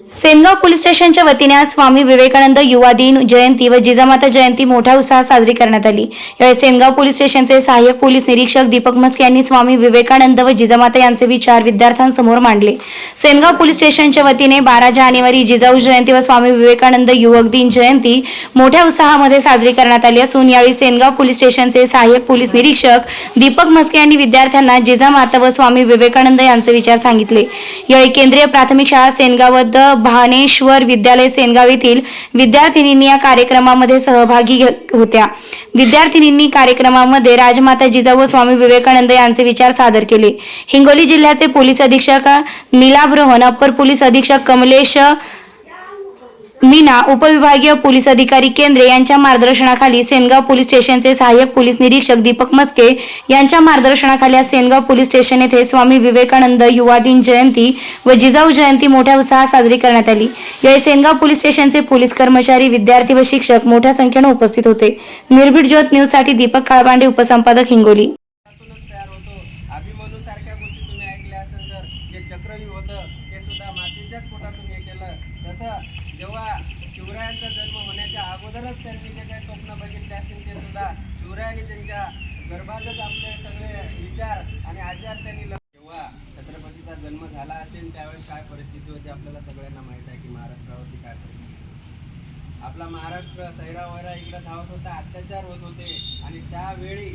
Sengaon police स्टेशनच्या वतीने आज स्वामी विवेकानंद युवा दिन जयंती व जिजामाता जयंती मोठ्या उत्साहात साजरी करण्यात आली। यावेळी सेनगाव पोलीस स्टेशनचे सहाय्यक पोलीस निरीक्षक दीपक मस्के यांनी स्वामी विवेकानंद व जिजामाता यांचे विचार विद्यार्थ्यांसमोर मांडले। सेनगाव पोलीस स्टेशनच्या वतीने 12 जानेवारी जिजाऊ जयंती व स्वामी विवेकानंद युवक दिन जयंती मोठ्या उत्साहामध्ये साजरी करण्यात आली असून यावेळी सेनगाव पोलीस स्टेशनचे सहाय्यक पोलीस निरीक्षक दीपक मस्के यांनी विद्यार्थ्यांना जिजामाता व स्वामी विवेकानंद यांचे विचार सांगितले। यावेळी केंद्रीय प्राथमिक शाळा सेनगाव भानेश्वर विद्यालय सेनगाव येथील विद्यार्थिनींनी या कार्यक्रमामध्ये सहभागी होत्या। विद्यार्थिनींनी कार्यक्रमामध्ये राजमाता जिजाऊ व स्वामी विवेकानंद यांचे विचार सादर केले। हिंगोली जिल्ह्याचे पोलीस अधीक्षक नीलाभ रोहन, अप्पर पोलीस अधीक्षक कमलेश मीना, उपविभागीय पोलीस अधिकारी केंद्रे यांच्या मार्गदर्शनाखाली सेनगाव पोलीस स्टेशनचे सहाय्यक पोलीस निरीक्षक दीपक मस्के यांच्या मार्गदर्शनाखाली सेनगाव पोलीस स्टेशन येथे स्वामी विवेकानंद युवा दिन जयंती व जिजाऊ जयंती मोठ्या उत्साहात साजरी करण्यात आली। यावेळी सेनगाव पोलीस स्टेशनचे पोलीस कर्मचारी, विद्यार्थी व शिक्षक मोठ्या संख्येने उपस्थित होते। निर्भीड ज्योत न्यूज साठी दीपक काळबांडे, उपसंपादक, हिंगोली। जेव्हा शिवरायांचा जन्म होण्याच्या अगोदरच त्यांनी जे काही स्वप्न बघितले असतील ते सुद्धा शिवरायांनी त्यांच्या गर्भातच आपले सगळे विचार आणि आचार त्यांनी जेव्हा छत्रपतीचा जन्म झाला असेल त्यावेळेस काय परिस्थिती होती आपल्याला सगळ्यांना माहित आहे की महाराष्ट्रावरती काय परिस्थिती। आपला महाराष्ट्र सैरावैरा इकडे धावत होता, अत्याचार होत होते आणि त्यावेळी